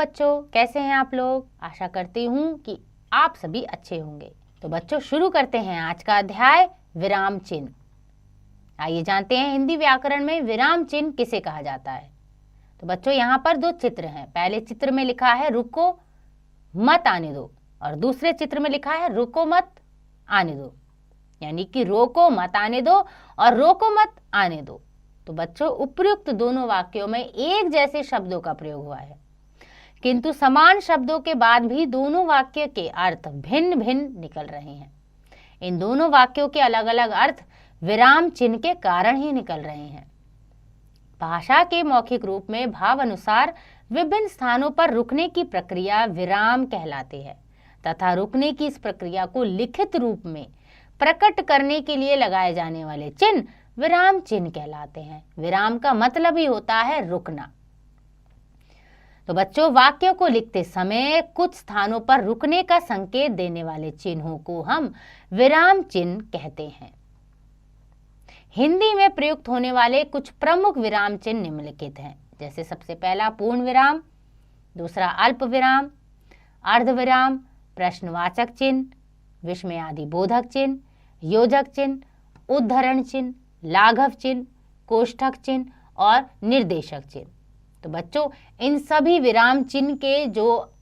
बच्चों, कैसे हैं आप लोग। आशा करती हूँ कि आप सभी अच्छे होंगे। तो बच्चों शुरू करते हैं आज का अध्याय विराम चिन्ह। आइए जानते हैं हिंदी व्याकरण में विराम चिन्ह किसे कहा जाता है। तो बच्चों यहाँ पर दो चित्र हैं। पहले चित्र में लिखा है रुको मत आने दो और दूसरे चित्र में लिखा है रुको मत आने दो, यानी कि रोको मत आने दो और रोको मत आने दो। तो बच्चों उपर्युक्त दोनों वाक्यों में एक जैसे शब्दों का प्रयोग हुआ है, किंतु समान शब्दों के बाद भी दोनों वाक्य के अर्थ भिन्न भिन्न निकल रहे हैं। इन दोनों वाक्यों के अलग अलग अर्थ विराम चिन्ह के कारण ही निकल रहे हैं। भाषा के मौखिक रूप में भाव अनुसार विभिन्न स्थानों पर रुकने की प्रक्रिया विराम कहलाती है तथा रुकने की इस प्रक्रिया को लिखित रूप में प्रकट करने के लिए लगाए जाने वाले चिन्ह विराम चिन्ह कहलाते हैं। विराम का मतलब ही होता है रुकना। तो बच्चों वाक्यों को लिखते समय कुछ स्थानों पर रुकने का संकेत देने वाले चिन्हों को हम विराम चिन्ह कहते हैं। हिंदी में प्रयुक्त होने वाले कुछ प्रमुख विराम चिन्ह निम्नलिखित हैं। जैसे सबसे पहला पूर्ण विराम, दूसरा अल्प विराम, अर्ध विराम, प्रश्नवाचक चिन्ह, विस्मयादि बोधक चिन्ह, योजक चिन्ह, उद्धरण चिन्ह, लाघव चिन्ह, कोष्ठक चिन्ह और निर्देशक चिन्ह। तो बच्चों इन सभी विराम चिन्ह के जो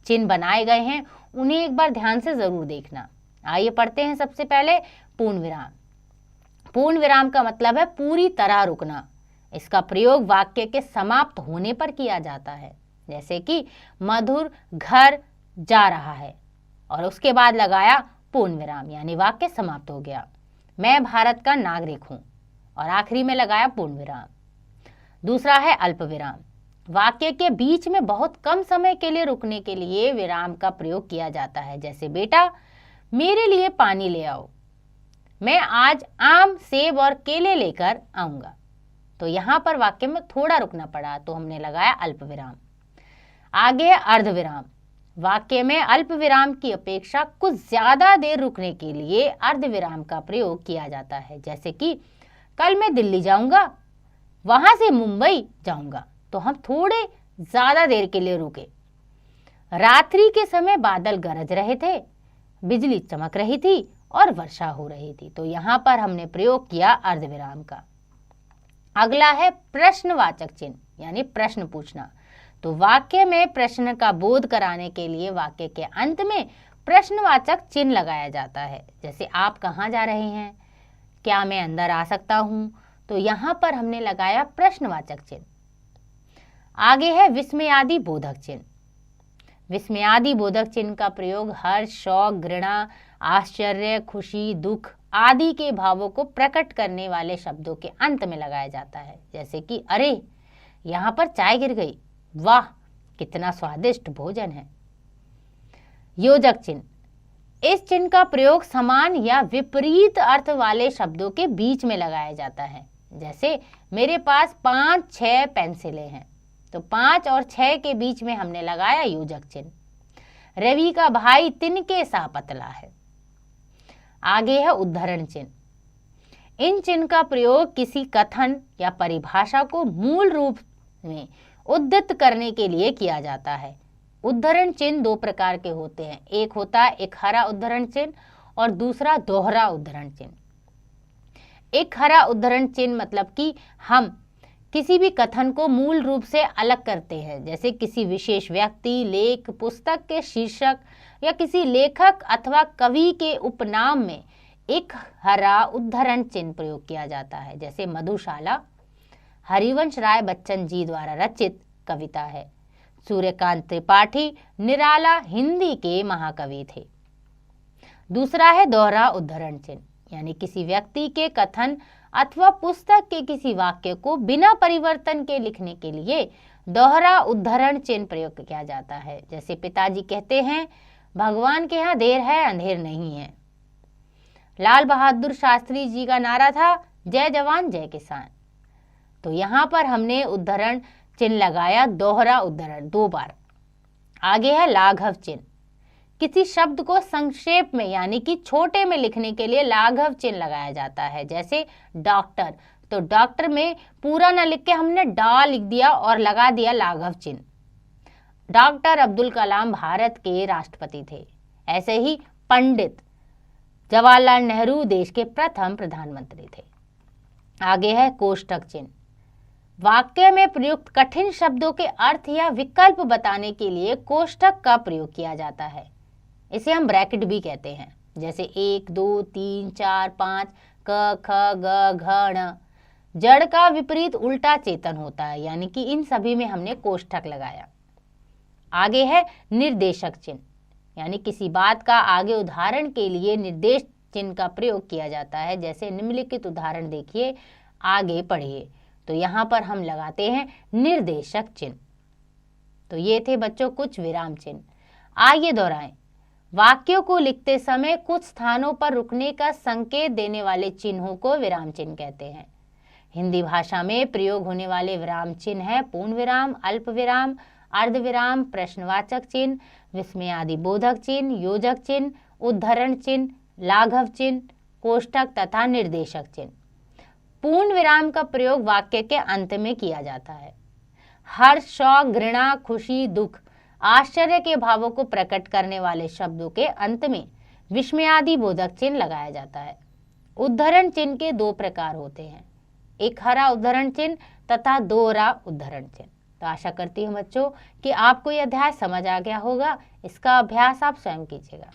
चिन्ह बनाए गए हैं उन्हें एक बार ध्यान से जरूर देखना। आइए पढ़ते हैं सबसे पहले पूर्ण विराम। पूर्ण विराम का मतलब है पूरी तरह रुकना। इसका प्रयोग वाक्य के समाप्त होने पर किया जाता है, जैसे कि मधुर घर जा रहा है और उसके बाद लगाया पूर्ण विराम, यानी वाक्य समाप्त हो गया। मैं भारत का नागरिक हूं और आखिरी में लगाया पूर्ण विराम। दूसरा है अल्प विराम। वाक्य के बीच में बहुत कम समय के लिए रुकने के लिए विराम का प्रयोग किया जाता है, जैसे बेटा मेरे लिए पानी ले आओ, मैं आज आम सेब और केले लेकर आऊंगा। तो यहां पर वाक्य में थोड़ा रुकना पड़ा तो हमने लगाया अल्प विराम। आगे है अर्ध विराम। वाक्य में अल्प विराम की अपेक्षा कुछ ज्यादा देर रुकने के लिए अर्ध विराम का प्रयोग किया जाता है, जैसे कि कल मैं दिल्ली जाऊंगा, वहां से मुंबई जाऊंगा। तो हम थोड़े ज्यादा देर के लिए रुके। रात्रि के समय बादल गरज रहे थे, बिजली चमक रही थी और वर्षा हो रही थी। तो यहां पर हमने प्रयोग किया अर्ध विराम का। अगला है प्रश्नवाचक चिन्ह, यानी प्रश्न पूछना। तो वाक्य में प्रश्न का बोध कराने के लिए वाक्य के अंत में प्रश्नवाचक चिन्ह लगाया जाता है, जैसे आप कहाँ जा रहे हैं, क्या मैं अंदर आ सकता हूं। तो यहां पर हमने लगाया प्रश्नवाचक चिन्ह। आगे है विस्मयादि बोधक चिन्ह। विस्मयादि बोधक चिन्ह का प्रयोग हर्ष, शौक, घृणा, आश्चर्य, खुशी, दुख आदि के भावों को प्रकट करने वाले शब्दों के अंत में लगाया जाता है, जैसे कि अरे यहाँ पर चाय गिर गई, वाह कितना स्वादिष्ट भोजन है। योजक चिन्ह। इस चिन्ह का प्रयोग समान या विपरीत अर्थ वाले शब्दों के बीच में लगाया जाता है, जैसे मेरे पास 5-6 पेंसिलें हैं। तो 5 और 6 के बीच में हमने लगाया योजक चिन्ह। रवि का भाई तिनके सा पतला है। आगे है उद्धरण चिन्ह। इन चिन्ह का प्रयोग किसी कथन या परिभाषा को मूल रूप में उद्धृत करने के लिए किया जाता है। उद्धरण चिन्ह दो प्रकार के होते हैं, एक होता है इकहरा उद्धरण चिन्ह और दूसरा दोहरा उद्धरण चिन्ह। इकहरा उद्धरण चिन्ह मतलब कि हम किसी भी कथन को मूल रूप से अलग करते हैं, जैसे किसी विशेष व्यक्ति, लेख, पुस्तक के शीर्षक या किसी लेखक अथवा कवि के उपनाम में एक हरा उद्धरण चिन्ह प्रयोग किया जाता है, जैसे मधुशाला हरिवंश राय बच्चन जी द्वारा रचित कविता है। सूर्यकांत त्रिपाठी निराला हिंदी के महाकवि थे। दूसरा है दोहरा उद्धरण चिन्ह, यानी किसी व्यक्ति के कथन अथवा पुस्तक के किसी वाक्य को बिना परिवर्तन के लिखने के लिए दोहरा उद्धरण चिन्ह प्रयोग किया जाता है, जैसे पिताजी कहते हैं भगवान के यहाँ देर है अंधेर नहीं है। लाल बहादुर शास्त्री जी का नारा था जय जवान जय किसान। तो यहाँ पर हमने उद्धरण चिन्ह लगाया दोहरा उद्धरण 2 बार। आगे है लाघव चिन्ह। किसी शब्द को संक्षेप में यानी कि छोटे में लिखने के लिए लाघव चिन्ह लगाया जाता है, जैसे डॉक्टर। तो डॉक्टर में पूरा न लिख के हमने डॉ लिख दिया और लगा दिया लाघव चिन्ह। डॉक्टर अब्दुल कलाम भारत के राष्ट्रपति थे। ऐसे ही पंडित जवाहरलाल नेहरू देश के प्रथम प्रधानमंत्री थे। आगे है कोष्ठक चिन्ह। वाक्य में प्रयुक्त कठिन शब्दों के अर्थ या विकल्प बताने के लिए कोष्ठक का प्रयोग किया जाता है। इसे हम ब्रैकेट भी कहते हैं, जैसे 1, 2, 3, 4, 5, क, ख, ग, घ, ण। जड़ का विपरीत उल्टा चेतन होता है, यानी कि इन सभी में हमने कोष्ठक लगाया। आगे है निर्देशक चिन्ह, यानी किसी बात का आगे उदाहरण के लिए निर्देश चिन्ह का प्रयोग किया जाता है। जैसे निम्नलिखित उदाहरण देखिए, आगे पढ़िए। तो यहाँ पर हम लगाते हैं निर्देशक चिन्ह। तो ये थे बच्चों कुछ विराम चिन्ह। आइए दोहराएं। वाक्यों को लिखते समय कुछ स्थानों पर रुकने का संकेत देने वाले चिन्हों को विराम चिन्ह कहते हैं। हिंदी भाषा में प्रयोग होने वाले विराम चिन्ह है पूर्ण विराम, अल्प विराम, अर्ध विराम, प्रश्नवाचक चिन्ह, विस्मयादि बोधक चिन्ह, योजक चिन्ह, उद्धरण चिन्ह, लाघव चिन्ह, कोष्ठक तथा निर्देशक चिन्ह। पूर्ण विराम का प्रयोग वाक्य के अंत में किया जाता है। हर्ष, शौक, घृणा, खुशी, दुख, आश्चर्य के भावों को प्रकट करने वाले शब्दों के अंत में विस्मयादि बोधक चिन्ह लगाया जाता है। उद्धरण चिन्ह के 2 प्रकार होते हैं, एक हरा उद्धरण चिन्ह तथा दोहरा उद्धरण चिन्ह। तो आशा करती हूँ बच्चों कि आपको यह अध्याय समझ आ गया होगा। इसका अभ्यास आप स्वयं कीजिएगा।